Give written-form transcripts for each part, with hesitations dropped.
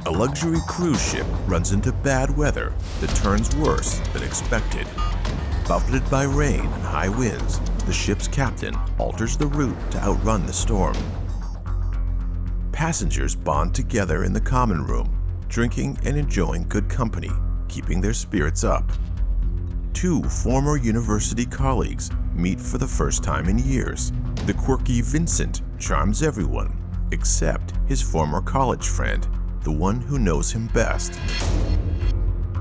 A luxury cruise ship runs into bad weather that turns worse than expected. Buffeted by rain and high winds, the ship's captain alters the route to outrun the storm. Passengers bond together in the common room, drinking and enjoying good company, keeping their spirits up. Two former university colleagues meet for the first time in years. The quirky Vincent charms everyone, except his former college friend, the one who knows him best.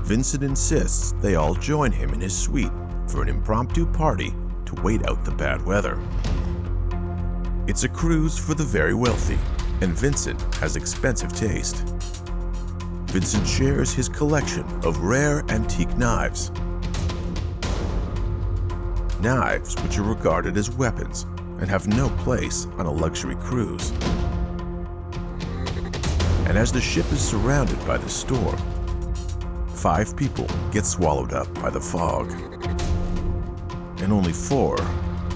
Vincent insists they all join him in his suite for an impromptu party to wait out the bad weather. It's a cruise for the very wealthy, and Vincent has expensive taste. Vincent shares his collection of rare antique knives. Knives which are regarded as weapons and have no place on a luxury cruise. And as the ship is surrounded by the storm, 5 people get swallowed up by the fog, and only 4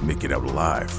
make it out alive.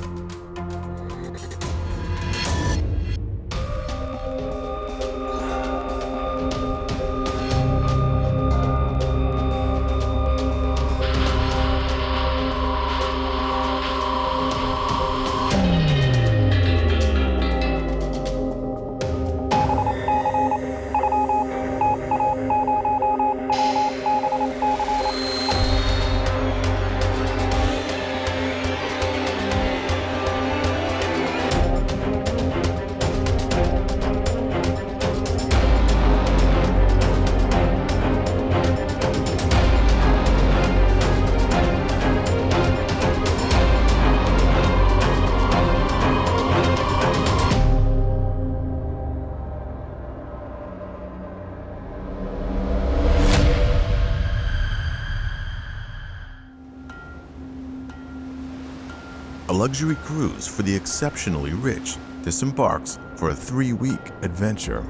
A luxury cruise for the exceptionally rich disembarks for a 3-week adventure.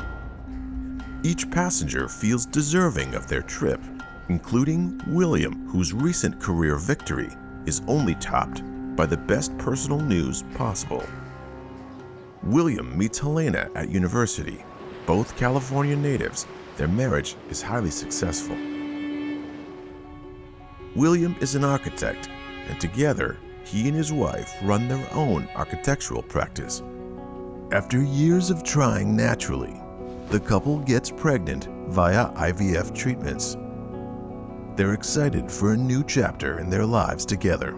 Each passenger feels deserving of their trip, including William, whose recent career victory is only topped by the best personal news possible. William meets Helena at university. Both California natives, their marriage is highly successful. William is an architect, and together, he and his wife run their own architectural practice. After years of trying naturally, the couple gets pregnant via IVF treatments. They're excited for a new chapter in their lives together.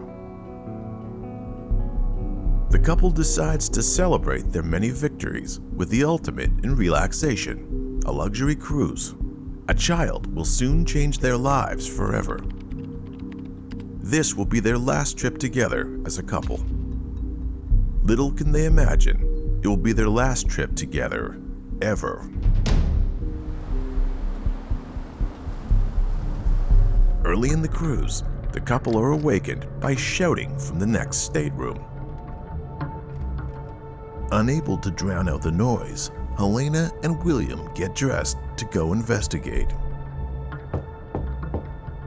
The couple decides to celebrate their many victories with the ultimate in relaxation, a luxury cruise. A child will soon change their lives forever. This will be their last trip together as a couple. Little can they imagine it will be their last trip together ever. Early in the cruise, the couple are awakened by shouting from the next stateroom. Unable to drown out the noise, Helena and William get dressed to go investigate.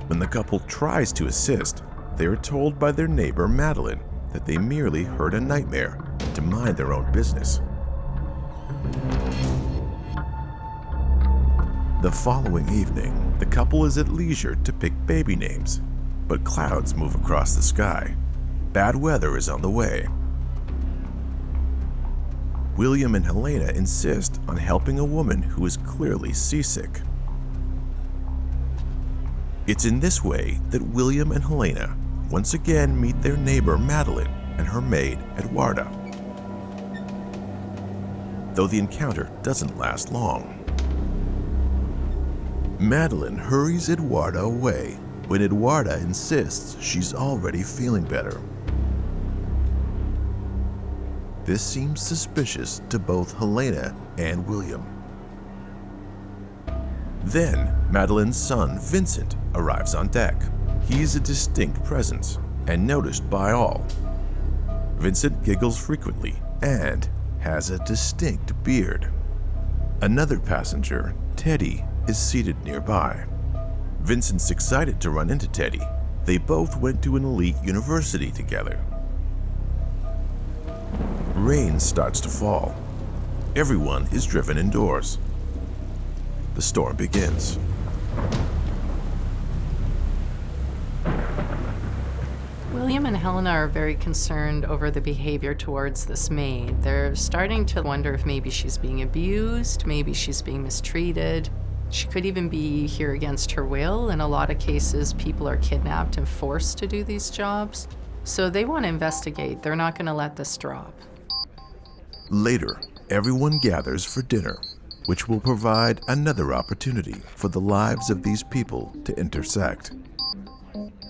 When the couple tries to assist, they are told by their neighbor Madeline that they merely heard a nightmare and to mind their own business. The following evening, the couple is at leisure to pick baby names, but clouds move across the sky. Bad weather is on the way. William and Helena insist on helping a woman who is clearly seasick. It's in this way that William and Helena once again meet their neighbor Madeline and her maid Eduarda. Though the encounter doesn't last long. Madeline hurries Eduarda away when Eduarda insists she's already feeling better. This seems suspicious to both Helena and William. Then, Madeline's son, Vincent, arrives on deck. He's a distinct presence and noticed by all. Vincent giggles frequently and has a distinct beard. Another passenger, Teddy, is seated nearby. Vincent's excited to run into Teddy. They both went to an elite university together. Rain starts to fall. Everyone is driven indoors. the storm begins. William and Helena are very concerned over the behavior towards this maid. They're starting to wonder if maybe she's being abused, maybe she's being mistreated. She could even be here against her will. In a lot of cases, people are kidnapped and forced to do these jobs. So they want to investigate. They're not going to let this drop. Later, everyone gathers for dinner, which will provide another opportunity for the lives of these people to intersect.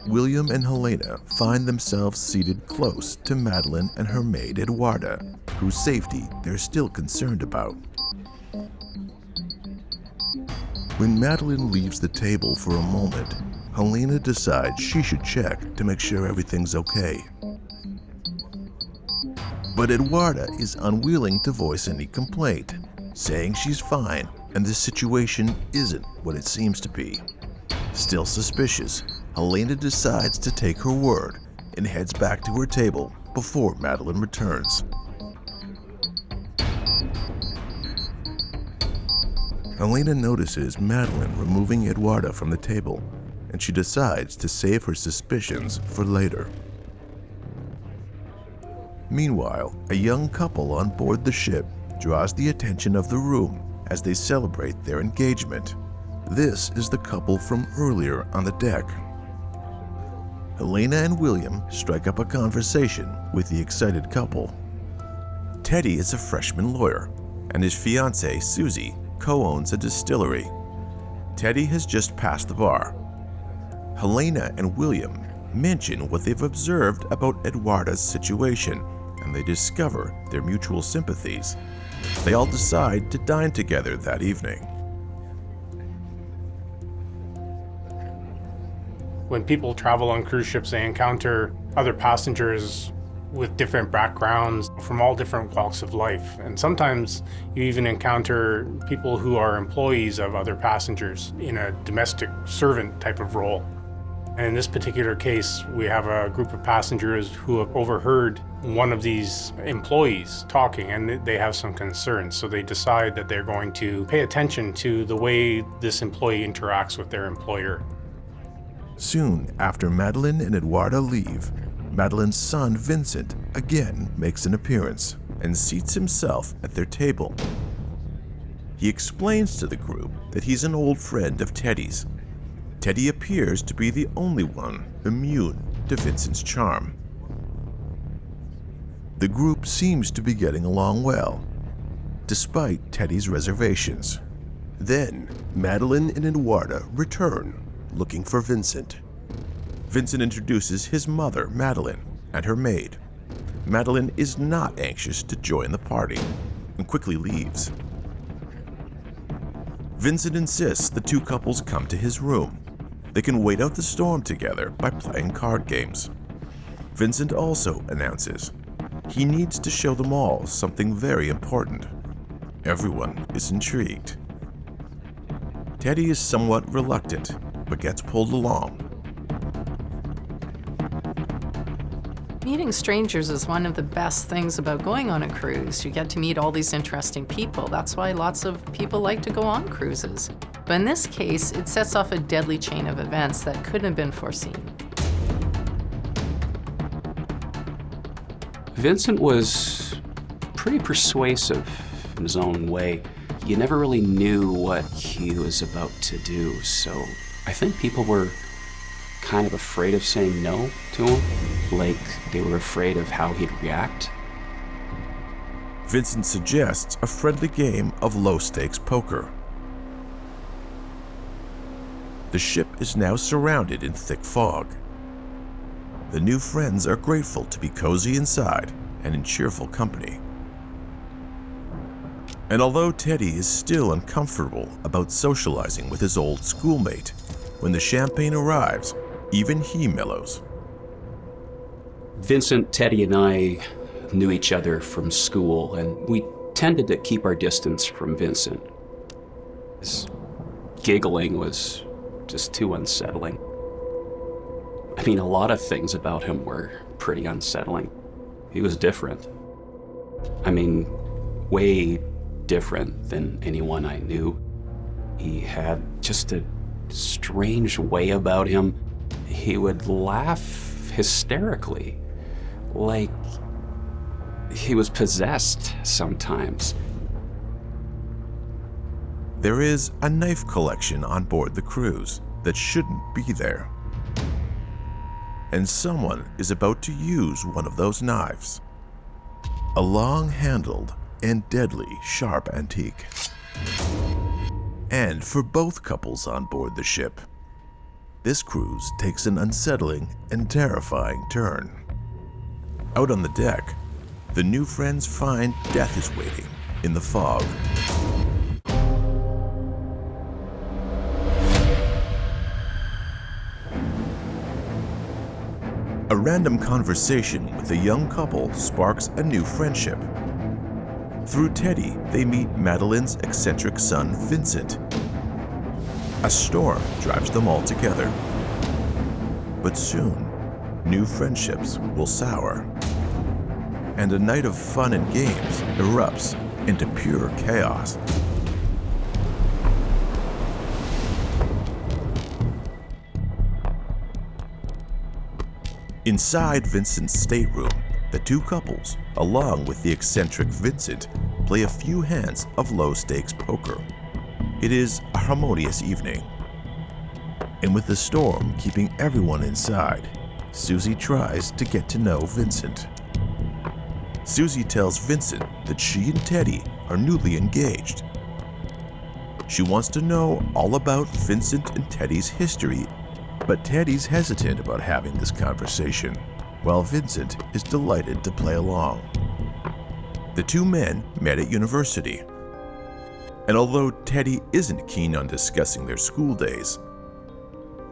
William and Helena find themselves seated close to Madeline and her maid Eduarda, whose safety they're still concerned about. When Madeline leaves the table for a moment, Helena decides she should check to make sure everything's okay. But Eduarda is unwilling to voice any complaint, saying she's fine and the situation isn't what it seems to be. Still suspicious, Helena decides to take her word and heads back to her table before Madeline returns. Helena notices Madeline removing Eduarda from the table, and she decides to save her suspicions for later. Meanwhile, a young couple on board the ship draws the attention of the room as they celebrate their engagement. This is the couple from earlier on the deck. Helena and William strike up a conversation with the excited couple. Teddy is a freshman lawyer, and his fiancée, Susie, co-owns a distillery. Teddy has just passed the bar. Helena and William mention what they've observed about Eduarda's situation, and they discover their mutual sympathies. They all decide to dine together that evening. When people travel on cruise ships, they encounter other passengers with different backgrounds from all different walks of life. And sometimes you even encounter people who are employees of other passengers in a domestic servant type of role. And in this particular case, we have a group of passengers who have overheard one of these employees talking, and they have some concerns. So they decide that they're going to pay attention to the way this employee interacts with their employer. Soon after Madeline and Eduarda leave, Madeline's son Vincent again makes an appearance and seats himself at their table. He explains to the group that he's an old friend of Teddy's. Teddy appears to be the only one immune to Vincent's charm. The group seems to be getting along well, despite Teddy's reservations. Then, Madeline and Eduarda return, looking for Vincent. Vincent introduces his mother, Madeline, and her maid. Madeline is not anxious to join the party and quickly leaves. Vincent insists the two couples come to his room. They can wait out the storm together by playing card games. Vincent also announces he needs to show them all something very important. Everyone is intrigued. Teddy is somewhat reluctant, but gets pulled along. Meeting strangers is one of the best things about going on a cruise. You get to meet all these interesting people. That's why lots of people like to go on cruises. But in this case, it sets off a deadly chain of events that couldn't have been foreseen. Vincent was pretty persuasive in his own way. You never really knew what he was about to do, so I think people were kind of afraid of saying no to him, like they were afraid of how he'd react. Vincent suggests a friendly game of low-stakes poker. The ship is now surrounded in thick fog. The new friends are grateful to be cozy inside and in cheerful company. And although Teddy is still uncomfortable about socializing with his old schoolmate, when the champagne arrives, even he mellows. Vincent, Teddy, and I knew each other from school, and we tended to keep our distance from Vincent. His giggling was just too unsettling. I mean, a lot of things about him were pretty unsettling. He was different. I mean, way different than anyone I knew. He had just a strange way about him. He would laugh hysterically, like he was possessed sometimes. There is a knife collection on board the cruise that shouldn't be there. And someone is about to use one of those knives. A long-handled and deadly sharp antique. And for both couples on board the ship, this cruise takes an unsettling and terrifying turn. Out on the deck, the new friends find death is waiting in the fog. A random conversation with a young couple sparks a new friendship. Through Teddy, they meet Madeline's eccentric son, Vincent. A storm drives them all together. But soon, new friendships will sour. And a night of fun and games erupts into pure chaos. Inside Vincent's stateroom, the two couples, along with the eccentric Vincent, play a few hands of low-stakes poker. It is a harmonious evening. And with the storm keeping everyone inside, Susie tries to get to know Vincent. Susie tells Vincent that she and Teddy are newly engaged. She wants to know all about Vincent and Teddy's history, but Teddy's hesitant about having this conversation, while Vincent is delighted to play along. The two men met at university, and although Teddy isn't keen on discussing their school days,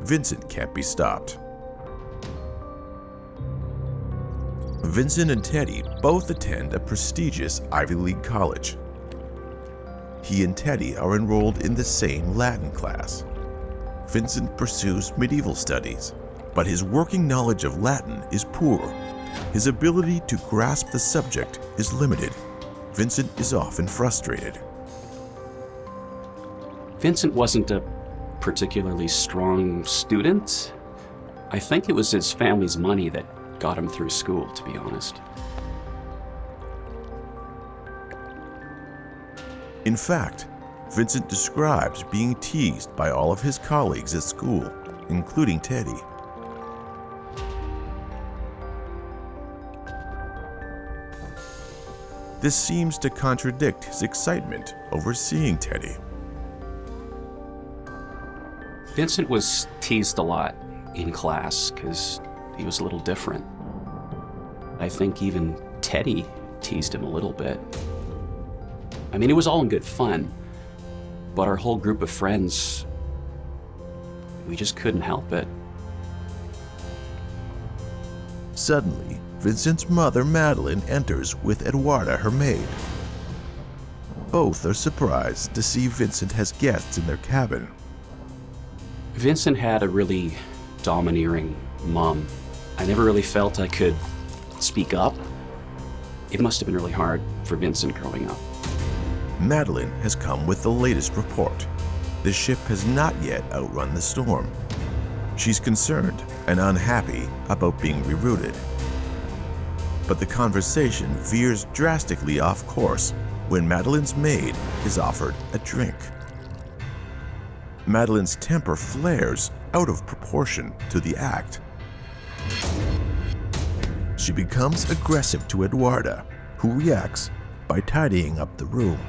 Vincent can't be stopped. Vincent and Teddy both attend a prestigious Ivy League college. He and Teddy are enrolled in the same Latin class. Vincent pursues medieval studies, but his working knowledge of Latin is poor. His ability to grasp the subject is limited. Vincent is often frustrated. Vincent wasn't a particularly strong student. I think it was his family's money that got him through school, to be honest. In fact, Vincent describes being teased by all of his colleagues at school, including Teddy. This seems to contradict his excitement over seeing Teddy. Vincent was teased a lot in class because he was a little different. I think even Teddy teased him a little bit. I mean, it was all in good fun, but our whole group of friends, we just couldn't help it. Suddenly, Vincent's mother, Madeline, enters with Eduarda, her maid. Both are surprised to see Vincent has guests in their cabin. Vincent had a really domineering mom. I never really felt I could speak up. It must have been really hard for Vincent growing up. Madeline has come with the latest report. The ship has not yet outrun the storm. She's concerned and unhappy about being rerouted. But the conversation veers drastically off course when Madeline's maid is offered a drink. Madeline's temper flares out of proportion to the act. She becomes aggressive to Eduarda, who reacts by tidying up the room.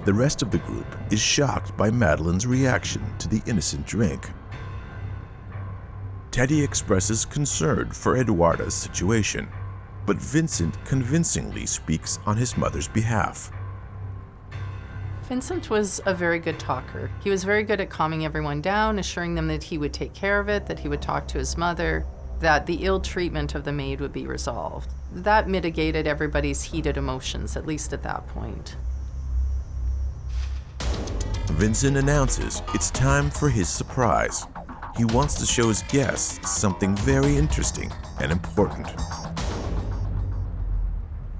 The rest of the group is shocked by Madeline's reaction to the innocent drink. Teddy expresses concern for Eduarda's situation, but Vincent convincingly speaks on his mother's behalf. Vincent was a very good talker. He was very good at calming everyone down, assuring them that he would take care of it, that he would talk to his mother, that the ill treatment of the maid would be resolved. That mitigated everybody's heated emotions, at least at that point. Vincent announces it's time for his surprise. He wants to show his guests something very interesting and important.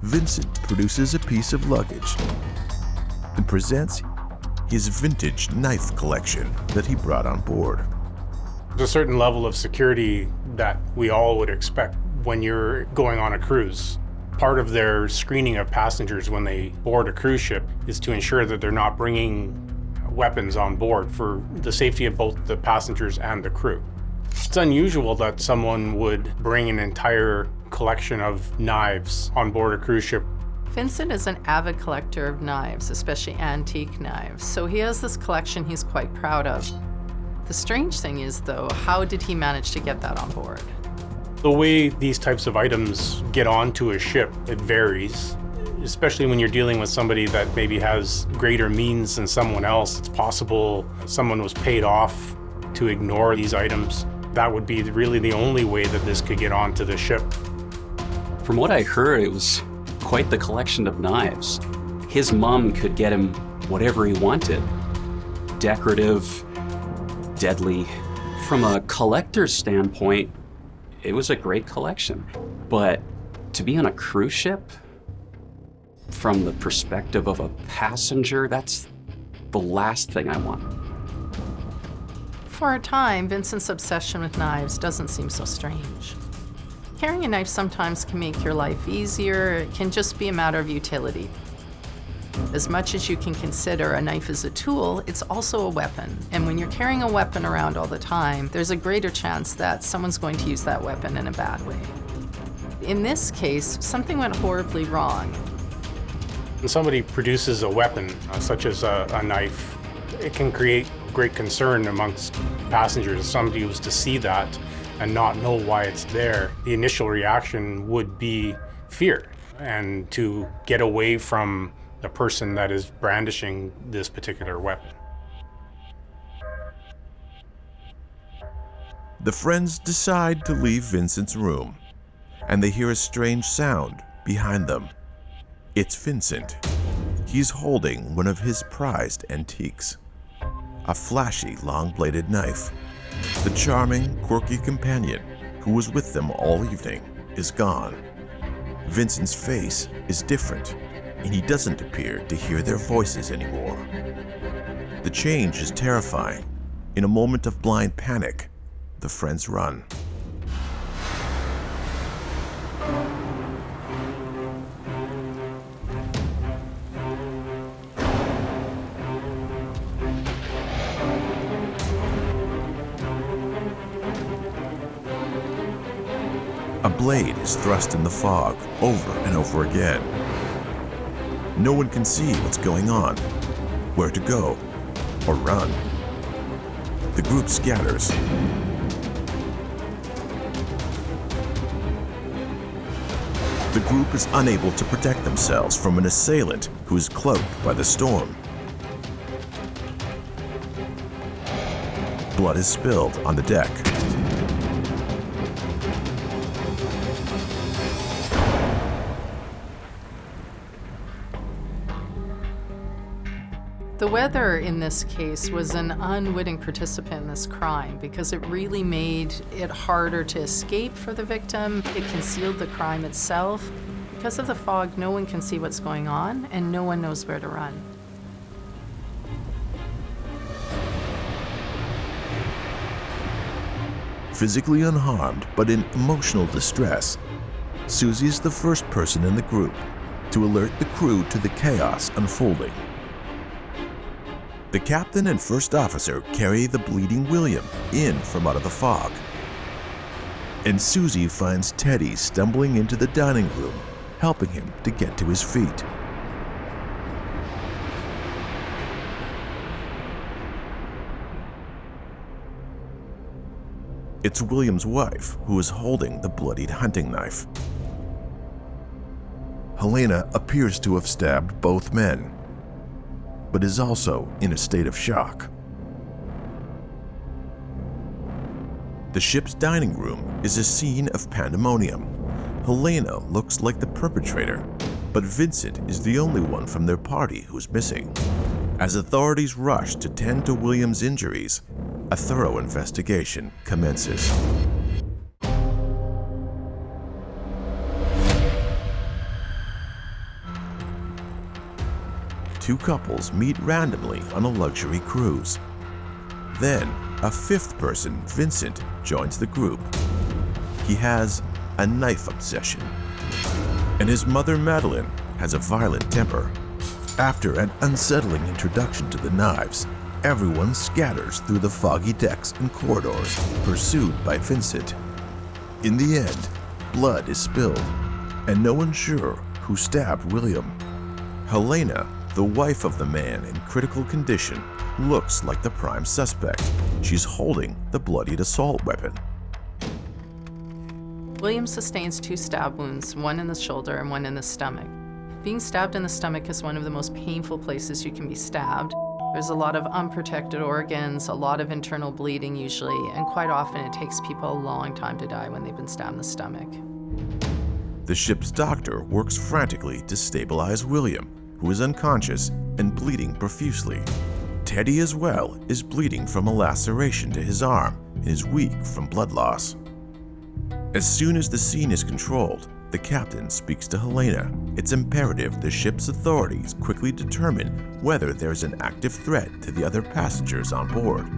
Vincent produces a piece of luggage and presents his vintage knife collection that he brought on board. There's a certain level of security that we all would expect when you're going on a cruise. Part of their screening of passengers when they board a cruise ship is to ensure that they're not bringing weapons on board for the safety of both the passengers and the crew. It's unusual that someone would bring an entire collection of knives on board a cruise ship. Vincent is an avid collector of knives, especially antique knives, so he has this collection he's quite proud of. The strange thing is, though, how did he manage to get that on board? The way these types of items get onto a ship, it varies, especially when you're dealing with somebody that maybe has greater means than someone else. It's possible someone was paid off to ignore these items. That would be really the only way that this could get onto the ship. From what I heard, it was quite the collection of knives. His mom could get him whatever he wanted. Decorative, deadly. From a collector's standpoint, it was a great collection. But to be on a cruise ship, from the perspective of a passenger, that's the last thing I want. For a time, Vincent's obsession with knives doesn't seem so strange. Carrying a knife sometimes can make your life easier. It can just be a matter of utility. As much as you can consider a knife as a tool, it's also a weapon. And when you're carrying a weapon around all the time, there's a greater chance that someone's going to use that weapon in a bad way. In this case, something went horribly wrong. When somebody produces a weapon, such as a knife, it can create great concern amongst passengers. If somebody was to see that and not know why it's there, the initial reaction would be fear and to get away from the person that is brandishing this particular weapon. The friends decide to leave Vincent's room, and they hear a strange sound behind them. It's Vincent. He's holding one of his prized antiques, a flashy, long-bladed knife. The charming, quirky companion who was with them all evening is gone. Vincent's face is different, and he doesn't appear to hear their voices anymore. The change is terrifying. In a moment of blind panic, the friends run. A blade is thrust in the fog over and over again. No one can see what's going on, where to go, or run. The group scatters. The group is unable to protect themselves from an assailant who is cloaked by the storm. Blood is spilled on the deck. The weather in this case was an unwitting participant in this crime because it really made it harder to escape for the victim. It concealed the crime itself. Because of the fog, no one can see what's going on and no one knows where to run. Physically unharmed but in emotional distress, Susie is the first person in the group to alert the crew to the chaos unfolding. The captain and first officer carry the bleeding William in from out of the fog. And Susie finds Teddy stumbling into the dining room, helping him to get to his feet. It's William's wife who is holding the bloodied hunting knife. Helena appears to have stabbed both men, but is also in a state of shock. The ship's dining room is a scene of pandemonium. Helena looks like the perpetrator, but Vincent is the only one from their party who's missing. As authorities rush to tend to William's injuries, a thorough investigation commences. two couples meet randomly on a luxury cruise. Then, a fifth person, Vincent, joins the group. He has a knife obsession, and his mother, Madeline, has a violent temper. After an unsettling introduction to the knives, everyone scatters through the foggy decks and corridors, pursued by Vincent. In the end, blood is spilled, and no one's sure who stabbed William. Helena, the wife of the man in critical condition, looks like the prime suspect. She's holding the bloodied assault weapon. William sustains 2 stab wounds, one in the shoulder and one in the stomach. Being stabbed in the stomach is one of the most painful places you can be stabbed. There's a lot of unprotected organs, a lot of internal bleeding usually, and quite often it takes people a long time to die when they've been stabbed in the stomach. The ship's doctor works frantically to stabilize William, who is unconscious and bleeding profusely. Teddy as well is bleeding from a laceration to his arm and is weak from blood loss. As soon as the scene is controlled, the captain speaks to Helena. It's imperative the ship's authorities quickly determine whether there's an active threat to the other passengers on board.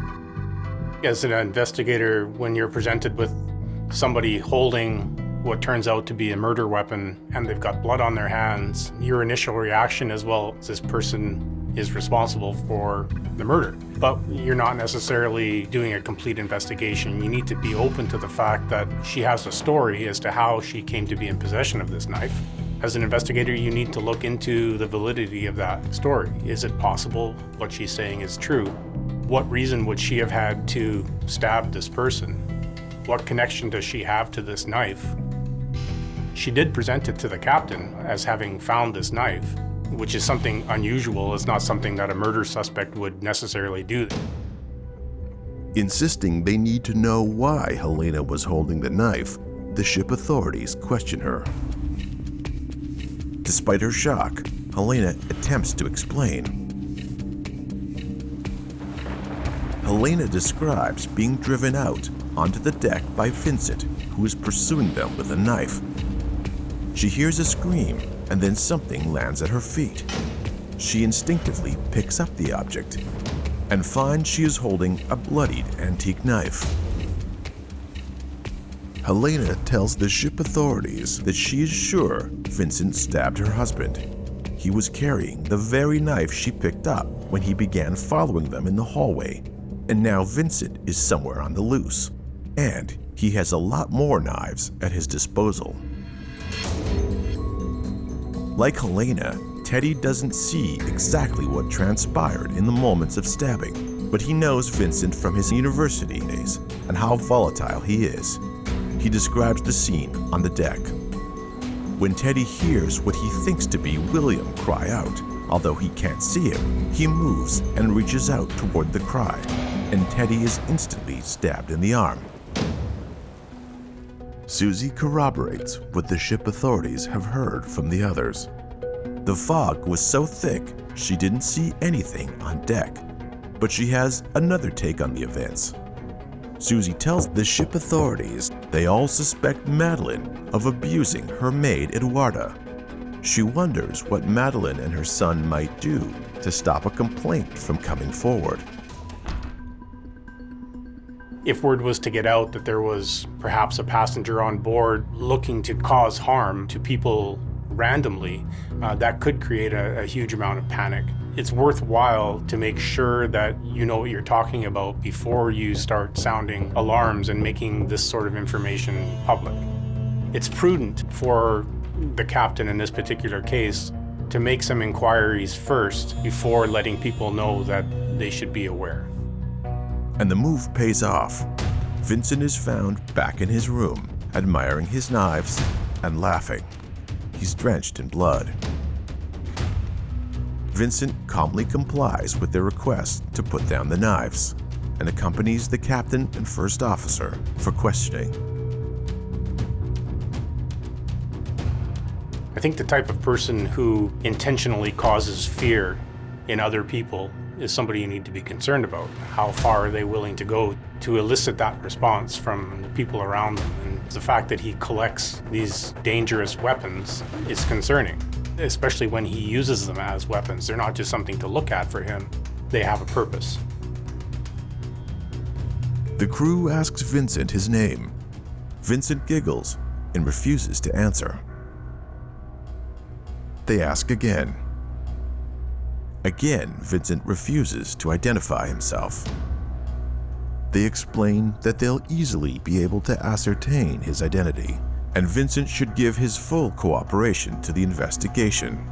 As an investigator, when you're presented with somebody holding what turns out to be a murder weapon and they've got blood on their hands, your initial reaction is, well, this person is responsible for the murder. But you're not necessarily doing a complete investigation. You need to be open to the fact that she has a story as to how she came to be in possession of this knife. As an investigator, you need to look into the validity of that story. Is it possible what she's saying is true? What reason would she have had to stab this person? What connection does she have to this knife? She did present it to the captain as having found this knife, which is something unusual. It's not something that a murder suspect would necessarily do. Insisting they need to know why Helena was holding the knife, the ship authorities question her. Despite her shock, Helena attempts to explain. Helena describes being driven out onto the deck by Vincent, who is pursuing them with a knife. She hears a scream, and then something lands at her feet. She instinctively picks up the object and finds she is holding a bloodied antique knife. Helena tells the ship authorities that she is sure Vincent stabbed her husband. He was carrying the very knife she picked up when he began following them in the hallway, and now Vincent is somewhere on the loose, and he has a lot more knives at his disposal. Like Helena, Teddy doesn't see exactly what transpired in the moments of stabbing, but he knows Vincent from his university days and how volatile he is. He describes the scene on the deck. When Teddy hears what he thinks to be William cry out, although he can't see him, he moves and reaches out toward the cry, and Teddy is instantly stabbed in the arm. Susie corroborates what the ship authorities have heard from the others. The fog was so thick she didn't see anything on deck, but she has another take on the events. Susie tells the ship authorities they all suspect Madeline of abusing her maid Eduarda. She wonders what Madeline and her son might do to stop a complaint from coming forward. If word was to get out that there was perhaps a passenger on board looking to cause harm to people randomly, that could create a huge amount of panic. It's worthwhile to make sure that you know what you're talking about before you start sounding alarms and making this sort of information public. It's prudent for the captain in this particular case to make some inquiries first before letting people know that they should be aware. And the move pays off. Vincent is found back in his room, admiring his knives and laughing. He's drenched in blood. Vincent calmly complies with their request to put down the knives and accompanies the captain and first officer for questioning. I think the type of person who intentionally causes fear in other people is somebody you need to be concerned about. How far are they willing to go to elicit that response from the people around them? And the fact that he collects these dangerous weapons is concerning. especially when he uses them as weapons. They're not just something to look at for him. They have a purpose. The crew asks Vincent his name. Vincent giggles and refuses to answer. They ask again. Again, Vincent refuses to identify himself. They explain that they'll easily be able to ascertain his identity, and Vincent should give his full cooperation to the investigation.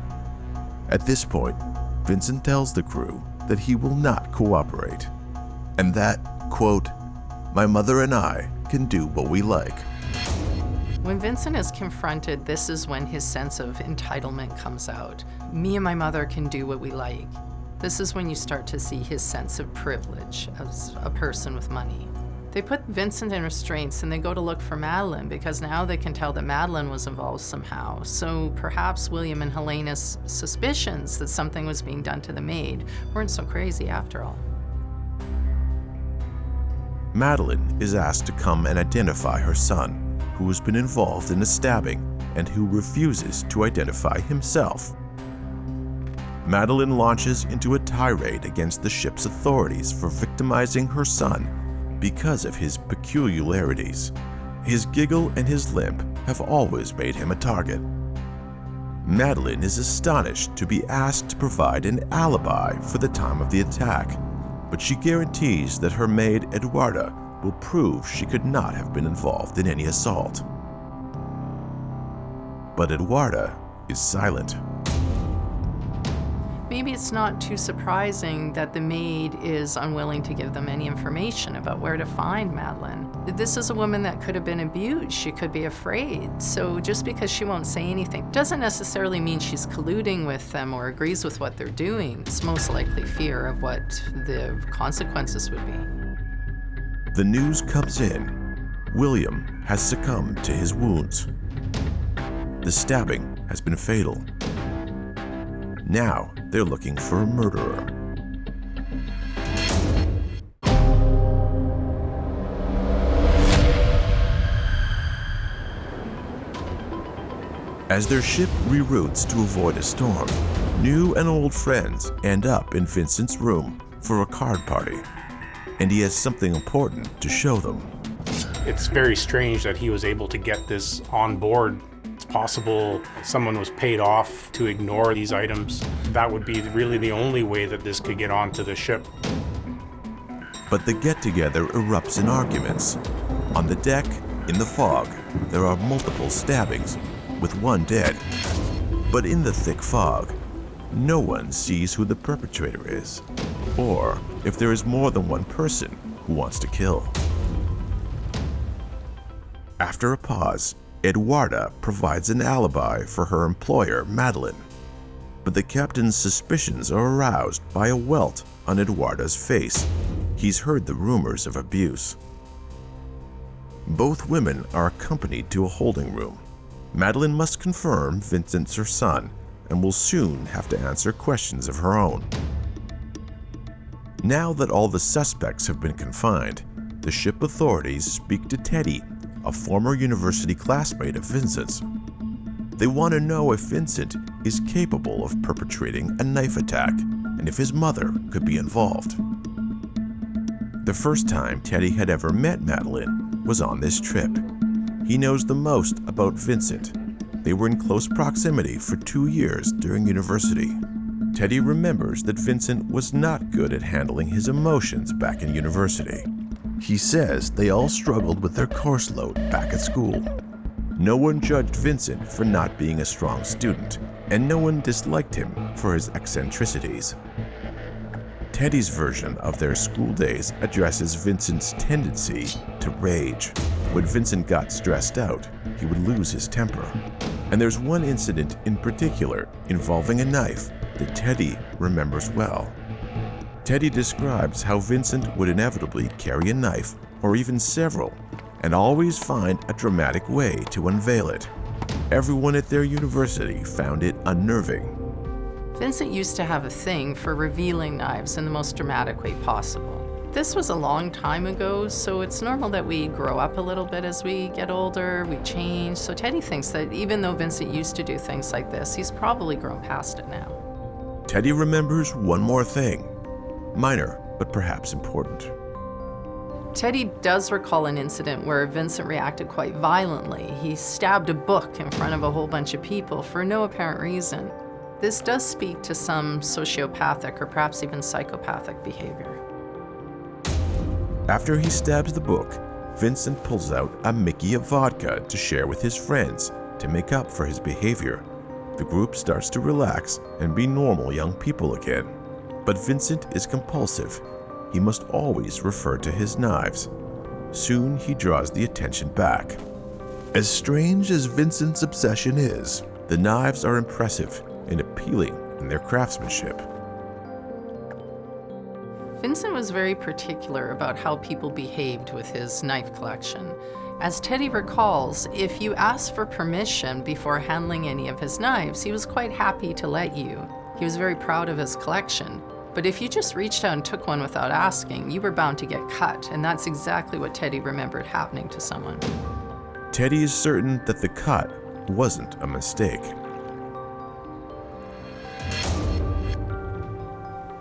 At this point, Vincent tells the crew that he will not cooperate, and that, quote, "My mother and I can do what we like." When Vincent is confronted, this is when his sense of entitlement comes out. Me and my mother can do what we like. This is when you start to see his sense of privilege as a person with money. They put Vincent in restraints and they go to look for Madeline because now they can tell that Madeline was involved somehow. So perhaps William and Helena's suspicions that something was being done to the maid weren't so crazy after all. Madeline is asked to come and identify her son, who has been involved in a stabbing and who refuses to identify himself. Madeline launches into a tirade against the ship's authorities for victimizing her son because of his peculiarities. His giggle and his limp have always made him a target. Madeline is astonished to be asked to provide an alibi for the time of the attack, but she guarantees that her maid Eduarda will prove she could not have been involved in any assault. But Eduarda is silent. Maybe it's not too surprising that the maid is unwilling to give them any information about where to find Madeline. This is a woman that could have been abused. She could be afraid. So just because she won't say anything doesn't necessarily mean she's colluding with them or agrees with what they're doing. It's most likely fear of what the consequences would be. The news comes in. William has succumbed to his wounds. The stabbing has been fatal. Now they're looking for a murderer. As their ship reroutes to avoid a storm, new and old friends end up in Vincent's room for a card party, and he has something important to show them. It's very strange that he was able to get this on board. It's possible someone was paid off to ignore these items. That would be really the only way that this could get onto the ship. But the get-together erupts in arguments. On the deck, in the fog, there are multiple stabbings, with one dead. But in the thick fog, no one sees who the perpetrator is, or if there is more than one person who wants to kill. After a pause, Eduarda provides an alibi for her employer, Madeline. But the captain's suspicions are aroused by a welt on Eduarda's face. He's heard the rumors of abuse. Both women are accompanied to a holding room. Madeline must confirm Vincent's her son and will soon have to answer questions of her own. Now that all the suspects have been confined, the ship authorities speak to Teddy, a former university classmate of Vincent's. They want to know if Vincent is capable of perpetrating a knife attack and if his mother could be involved. The first time Teddy had ever met Madeline was on this trip. He knows the most about Vincent. They were in close proximity for 2 years during university. Teddy remembers that Vincent was not good at handling his emotions back in university. He says they all struggled with their course load back at school. No one judged Vincent for not being a strong student, and no one disliked him for his eccentricities. Teddy's version of their school days addresses Vincent's tendency to rage. When Vincent got stressed out, he would lose his temper. And there's one incident in particular involving a knife that Teddy remembers well. Teddy describes how Vincent would inevitably carry a knife, or even several, and always find a dramatic way to unveil it. Everyone at their university found it unnerving. Vincent used to have a thing for revealing knives in the most dramatic way possible. This was a long time ago, so it's normal that we grow up a little bit as we get older, we change. So Teddy thinks that even though Vincent used to do things like this, he's probably grown past it now. Teddy remembers one more thing. Minor, but perhaps important. Teddy does recall an incident where Vincent reacted quite violently. He stabbed a book in front of a whole bunch of people for no apparent reason. This does speak to some sociopathic or perhaps even psychopathic behavior. After he stabs the book, Vincent pulls out a Mickey of vodka to share with his friends to make up for his behavior. The group starts to relax and be normal young people again. But Vincent is compulsive. He must always refer to his knives. Soon he draws the attention back. As strange as Vincent's obsession is, the knives are impressive and appealing in their craftsmanship. Vincent was very particular about how people behaved with his knife collection. As Teddy recalls, if you asked for permission before handling any of his knives, he was quite happy to let you. He was very proud of his collection. But if you just reached out and took one without asking, you were bound to get cut, and that's exactly what Teddy remembered happening to someone. Teddy is certain that the cut wasn't a mistake.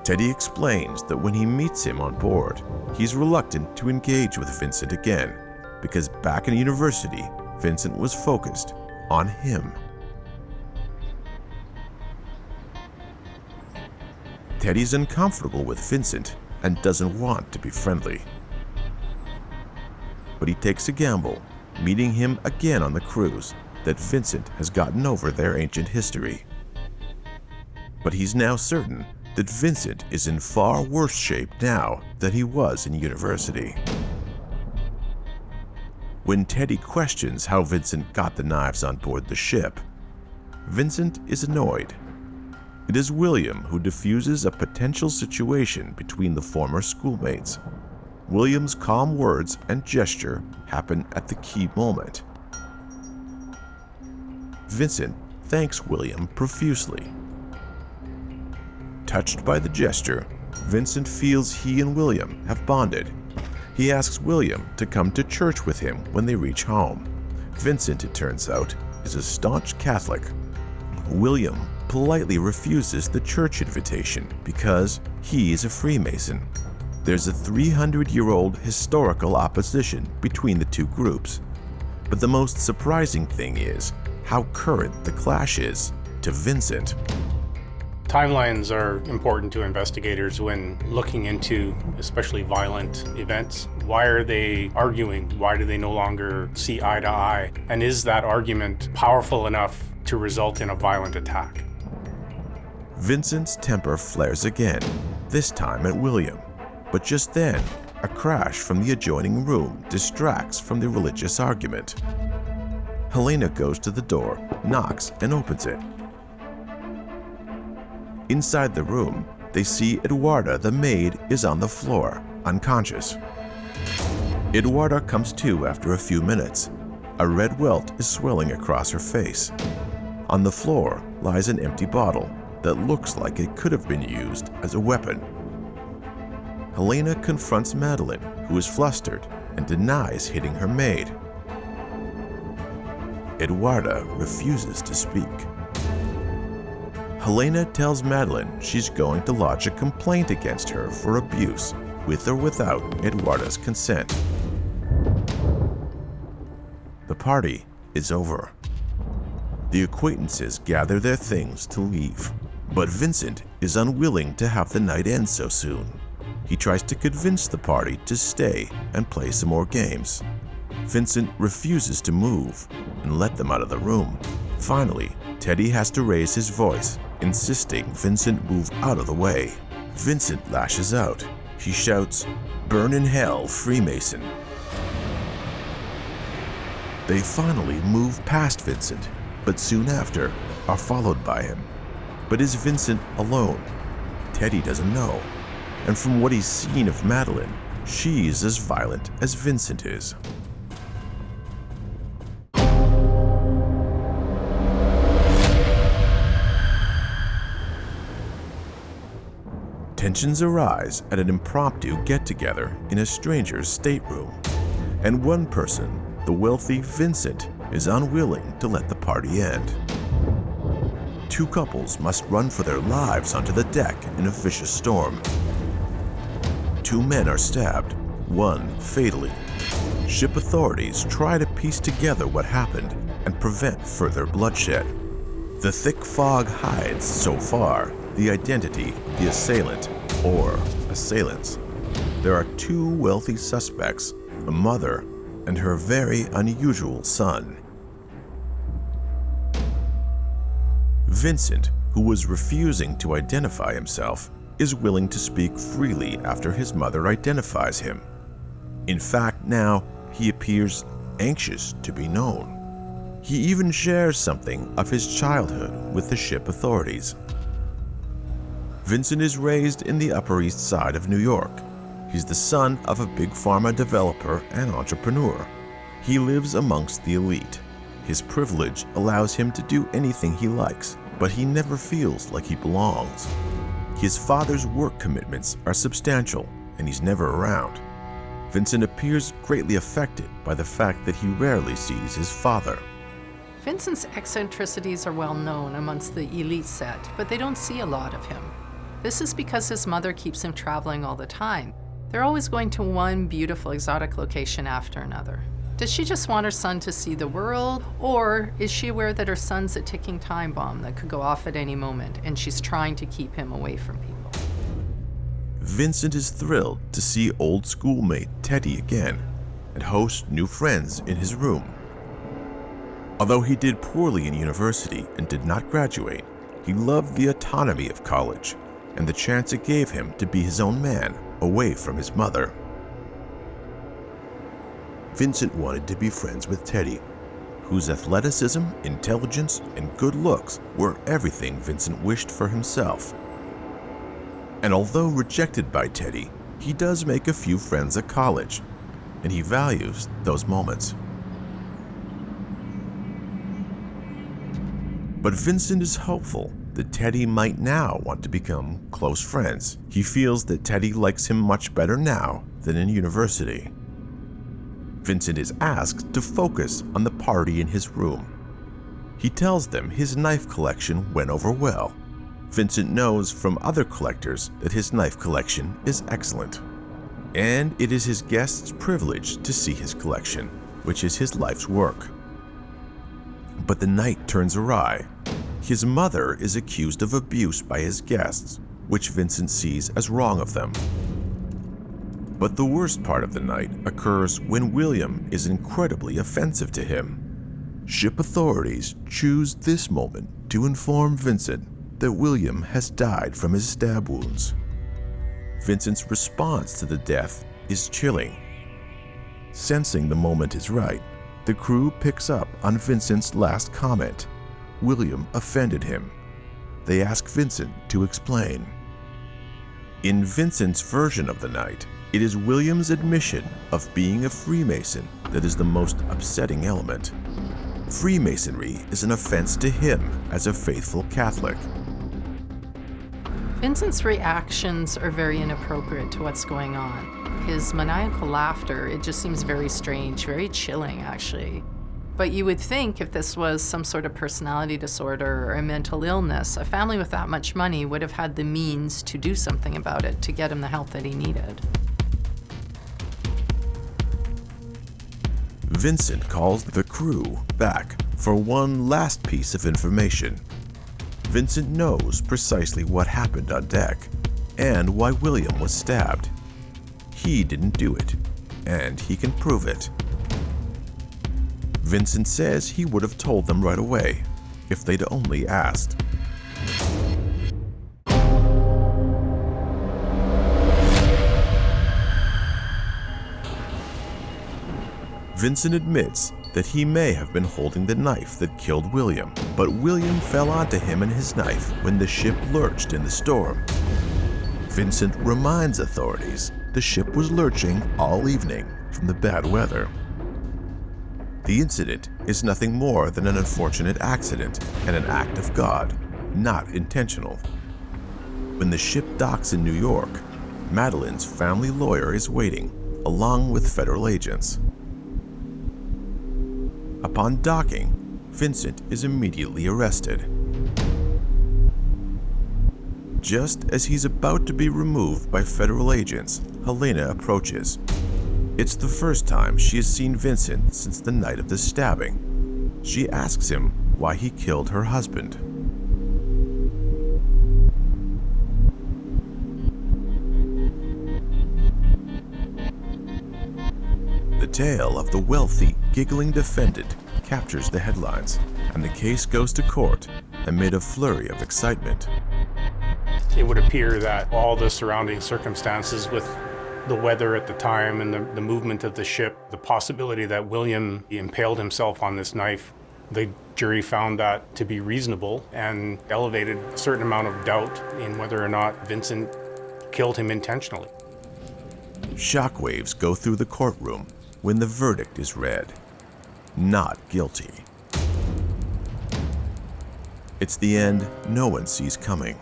Teddy explains that when he meets him on board, he's reluctant to engage with Vincent again because back in university, Vincent was focused on him. Teddy's uncomfortable with Vincent and doesn't want to be friendly. But he takes a gamble, meeting him again on the cruise, that Vincent has gotten over their ancient history. But he's now certain that Vincent is in far worse shape now than he was in university. When Teddy questions how Vincent got the knives on board the ship, Vincent is annoyed. It is William who diffuses a potential situation between the former schoolmates. William's calm words and gesture happen at the key moment. Vincent thanks William profusely. Touched by the gesture, Vincent feels he and William have bonded. He asks William to come to church with him when they reach home. Vincent, it turns out, is a staunch Catholic. William politely refuses the church invitation because he is a Freemason. There's a 300-year-old historical opposition between the two groups. But the most surprising thing is how current the clash is to Vincent. Timelines are important to investigators when looking into especially violent events. Why are they arguing? Why do they no longer see eye to eye? And is that argument powerful enough to result in a violent attack? Vincent's temper flares again, this time at William. But just then, a crash from the adjoining room distracts from the religious argument. Helena goes to the door, knocks, and opens it. Inside the room, they see Eduarda, the maid, is on the floor, unconscious. Eduarda comes to after a few minutes. A red welt is swelling across her face. On the floor lies an empty bottle that looks like it could have been used as a weapon. Helena confronts Madeline, who is flustered and denies hitting her maid. Eduarda refuses to speak. Helena tells Madeline she's going to lodge a complaint against her for abuse, with or without Eduarda's consent. The party is over. The acquaintances gather their things to leave, but Vincent is unwilling to have the night end so soon. He tries to convince the party to stay and play some more games. Vincent refuses to move and let them out of the room. Finally, Teddy has to raise his voice, insisting Vincent move out of the way. Vincent lashes out. He shouts, "Burn in hell, Freemason." They finally move past Vincent, but soon after are followed by him. But is Vincent alone? Teddy doesn't know. And from what he's seen of Madeline, she's as violent as Vincent is. Tensions arise at an impromptu get-together in a stranger's stateroom, and one person, the wealthy Vincent, is unwilling to let the party end. Two couples must run for their lives onto the deck in a vicious storm. Two men are stabbed, one fatally. Ship authorities try to piece together what happened and prevent further bloodshed. The thick fog hides, so far, the identity of the assailant or assailants. There are two wealthy suspects, a mother and her very unusual son. Vincent, who was refusing to identify himself, is willing to speak freely after his mother identifies him. In fact, now he appears anxious to be known. He even shares something of his childhood with the ship authorities. Vincent is raised in the Upper East Side of New York. He's the son of a big pharma developer and entrepreneur. He lives amongst the elite. His privilege allows him to do anything he likes, but he never feels like he belongs. His father's work commitments are substantial, and he's never around. Vincent appears greatly affected by the fact that he rarely sees his father. Vincent's eccentricities are well known amongst the elite set, but they don't see a lot of him. This is because his mother keeps him traveling all the time. They're always going to one beautiful exotic location after another. Does she just want her son to see the world, or is she aware that her son's a ticking time bomb that could go off at any moment, and she's trying to keep him away from people? Vincent is thrilled to see old schoolmate Teddy again and host new friends in his room. Although he did poorly in university and did not graduate, he loved the autonomy of college and the chance it gave him to be his own man away from his mother. Vincent wanted to be friends with Teddy, whose athleticism, intelligence, and good looks were everything Vincent wished for himself. And although rejected by Teddy, he does make a few friends at college, and he values those moments. But Vincent is hopeful that Teddy might now want to become close friends. He feels that Teddy likes him much better now than in university. Vincent is asked to focus on the party in his room. He tells them his knife collection went over well. Vincent knows from other collectors that his knife collection is excellent, and it is his guests' privilege to see his collection, which is his life's work. But the night turns awry. His mother is accused of abuse by his guests, which Vincent sees as wrong of them. But the worst part of the night occurs when William is incredibly offensive to him. Ship authorities choose this moment to inform Vincent that William has died from his stab wounds. Vincent's response to the death is chilling. Sensing the moment is right, the crew picks up on Vincent's last comment. William offended him. They ask Vincent to explain. In Vincent's version of the night, it is William's admission of being a Freemason that is the most upsetting element. Freemasonry is an offense to him as a faithful Catholic. Vincent's reactions are very inappropriate to what's going on. His maniacal laughter, it just seems very strange, very chilling actually. But you would think if this was some sort of personality disorder or a mental illness, a family with that much money would have had the means to do something about it to get him the help that he needed. Vincent calls the crew back for one last piece of information. Vincent knows precisely what happened on deck and why William was stabbed. He didn't do it, and he can prove it. Vincent says he would have told them right away if they'd only asked. Vincent admits that he may have been holding the knife that killed William, but William fell onto him and his knife when the ship lurched in the storm. Vincent reminds authorities the ship was lurching all evening from the bad weather. The incident is nothing more than an unfortunate accident and an act of God, not intentional. When the ship docks in New York, Madeline's family lawyer is waiting, along with federal agents. Upon docking, Vincent is immediately arrested. Just as he's about to be removed by federal agents, Helena approaches. It's the first time she has seen Vincent since the night of the stabbing. She asks him why he killed her husband. The tale of the wealthy, giggling defendant captures the headlines, and the case goes to court amid a flurry of excitement. It would appear that all the surrounding circumstances with the weather at the time and the movement of the ship, the possibility that William impaled himself on this knife, the jury found that to be reasonable and elevated a certain amount of doubt in whether or not Vincent killed him intentionally. Shockwaves go through the courtroom when the verdict is read. Not guilty. It's the end no one sees coming.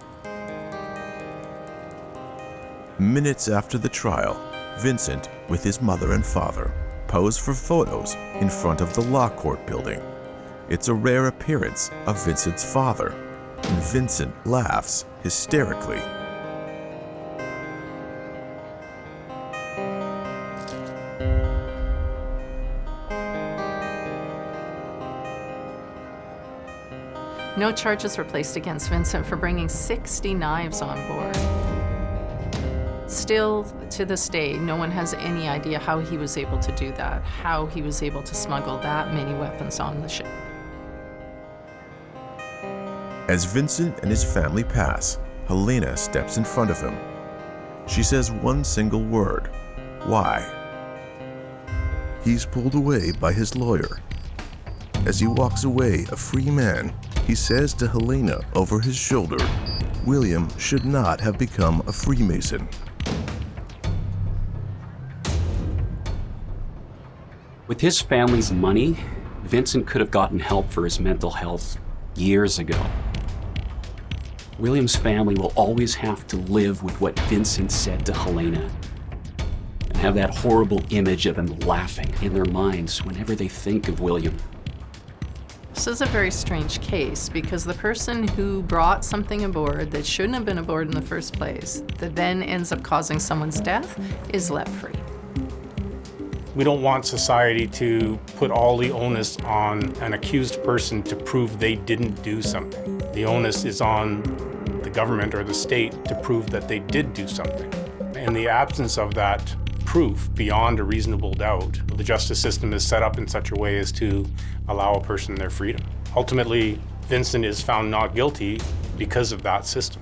Minutes after the trial, Vincent, with his mother and father, pose for photos in front of the law court building. It's a rare appearance of Vincent's father, and Vincent laughs hysterically. No charges were placed against Vincent for bringing 60 knives on board. Still, to this day, no one has any idea how he was able to do that, how he was able to smuggle that many weapons on the ship. As Vincent and his family pass, Helena steps in front of him. She says one single word: why? He's pulled away by his lawyer. As he walks away a free man, he says to Helena over his shoulder, William should not have become a Freemason. With his family's money, Vincent could have gotten help for his mental health years ago. William's family will always have to live with what Vincent said to Helena and have that horrible image of him laughing in their minds whenever they think of William. This is a very strange case because the person who brought something aboard that shouldn't have been aboard in the first place, that then ends up causing someone's death, is let free. We don't want society to put all the onus on an accused person to prove they didn't do something. The onus is on the government or the state to prove that they did do something. In the absence of that proof beyond a reasonable doubt, the justice system is set up in such a way as to allow a person their freedom. Ultimately, Vincent is found not guilty because of that system.